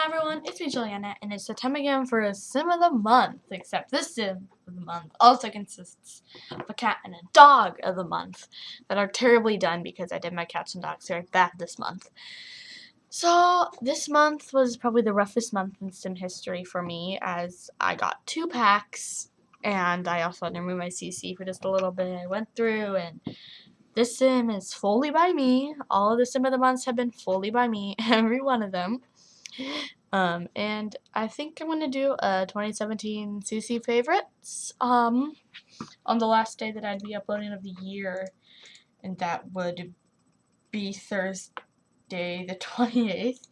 Hi everyone, it's me Juliana, and it's the time again for a sim of the month, except this sim of the month also consists of a cat and a dog of the month that are terribly done because I did my cats and dogs very bad this month. So this month was probably the roughest month in sim history for me, as I got 2 packs and I also had to remove my CC for just a little bit. I went through and this sim is fully by me. All of the sim of the months have been fully by me, every one of them. And I think I'm gonna do a 2017 CC favorites on the last day that I'd be uploading of the year, and that would be Thursday the 28th.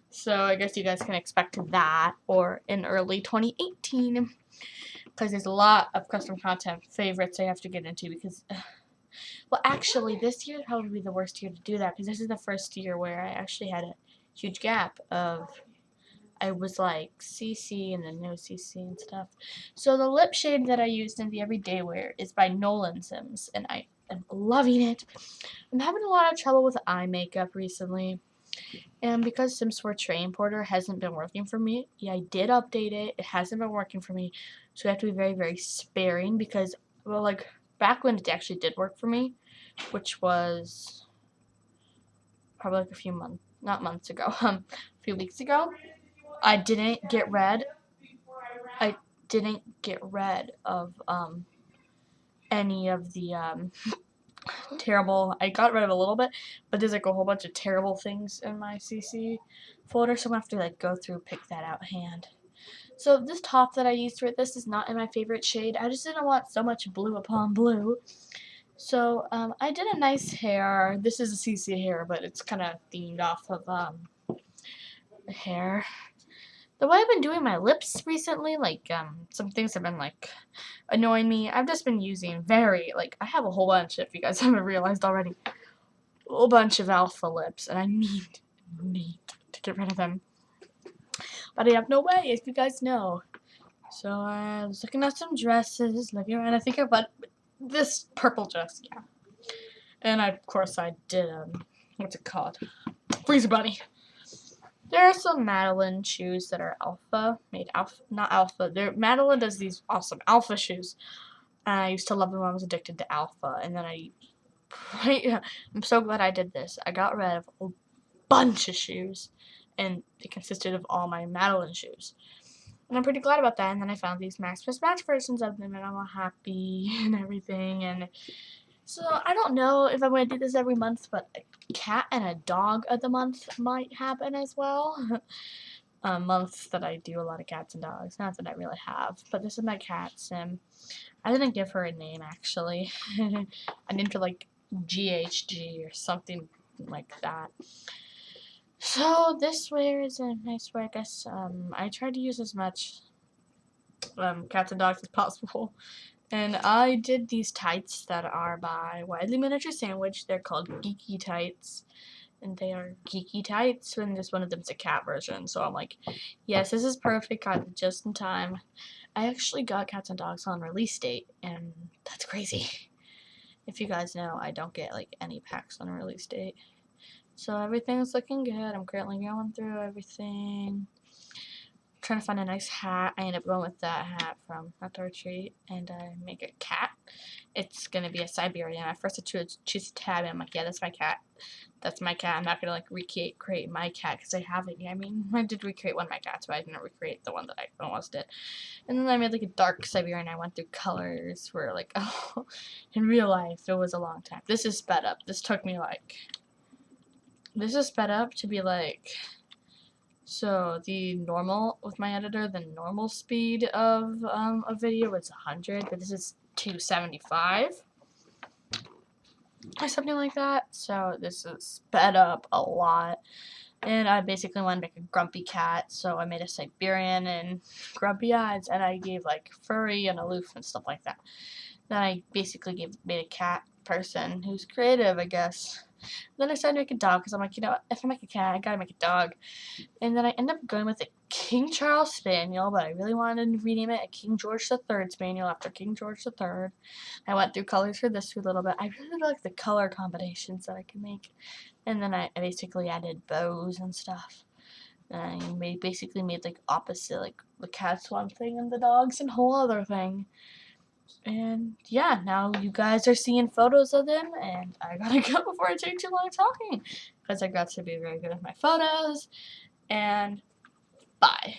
So I guess you guys can expect that, or in early 2018, because there's a lot of custom content favorites I have to get into because well, actually, this year would probably be the worst year to do that because this is the first year where I actually had a huge gap of I was like CC and then no CC and stuff. So the lip shade that I used in the everyday wear is by Nolan Sims, and I am loving it. I'm having a lot of trouble with eye makeup recently, and because Sims 4 Tray Importer hasn't been working for me, yeah, I did update it. It hasn't been working for me, so I have to be very, very sparing because, well, like back when it actually did work for me, which was probably like a few months, not months ago, a few weeks ago. I didn't get rid of any of the terrible. I got rid of a little bit, but there's like a whole bunch of terrible things in my CC folder, so I'm gonna have to like go through pick that out hand. So this top that I used for this is not in my favorite shade. I just didn't want so much blue upon blue. So I did a nice hair. This is a CC hair, but it's kind of themed off of hair. The way I've been doing my lips recently, like, some things have been, like, annoying me. I've just been using I have a whole bunch, if you guys haven't realized already, a whole bunch of alpha lips, and I need to get rid of them. But I have no way, if you guys know. So I was looking at some dresses, looking around, I think I bought this purple dress, yeah. And of course I did, what's it called? Freezer Bunny. There are some Madeline shoes that are not alpha. Madeline does these awesome alpha shoes. I used to love them when I was addicted to alpha, and then I'm so glad I did this. I got rid of a bunch of shoes, and it consisted of all my Madeline shoes. And I'm pretty glad about that, and then I found these Max Plus Match versions of them, and I'm all happy and everything, and so I don't know if I'm going to do this every month, but a cat and a dog of the month might happen as well. Months that I do a lot of cats and dogs. Not that I really have, but this is my cat sim. I didn't give her a name actually. I named her like GHG or something like that. So this wear is a nice wear, I guess. I tried to use as much cats and dogs as possible. And I did these tights that are by Widely Miniature Sandwich. They're called Geeky Tights. And they are geeky tights, and just one of them's a cat version. So I'm like, yes, this is perfect. Got it just in time. I actually got cats and dogs on release date, and that's crazy. If you guys know, I don't get like any packs on release date. So everything's looking good. I'm currently going through everything. Trying to find a nice hat. I end up going with that hat from Outdoor Retreat, and I make a cat. It's gonna be a Siberian. At first I choose a tab, and I'm like, yeah, that's my cat. That's my cat. I'm not gonna like recreate my cat because I haven't. I mean, I did recreate one of my cats, but I didn't recreate the one that I almost did. And then I made like a dark Siberian. I went through colors for like, oh, in real life it was a long time. This is sped up. This is sped up to be like. So the normal with my editor, the normal speed of a video is 100, but this is 275 or something like that. So this is sped up a lot. And I basically wanted to make a grumpy cat, so I made a Siberian and grumpy eyes, and I gave like furry and aloof and stuff like that. Then I basically made a cat person who's creative, I guess. Then I decided to make a dog because I'm like, you know, if I make a cat, I gotta make a dog. And then I ended up going with a King Charles Spaniel, but I really wanted to rename it a King George III Spaniel after King George III. I went through colors for this for a little bit. I really like the color combinations that I can make. And then I basically added bows and stuff. basically made like opposite, like the cat's one thing and the dog's a whole other thing. And yeah, now you guys are seeing photos of them, and I gotta go before I take too long talking, because I got to be very good at my photos. And bye.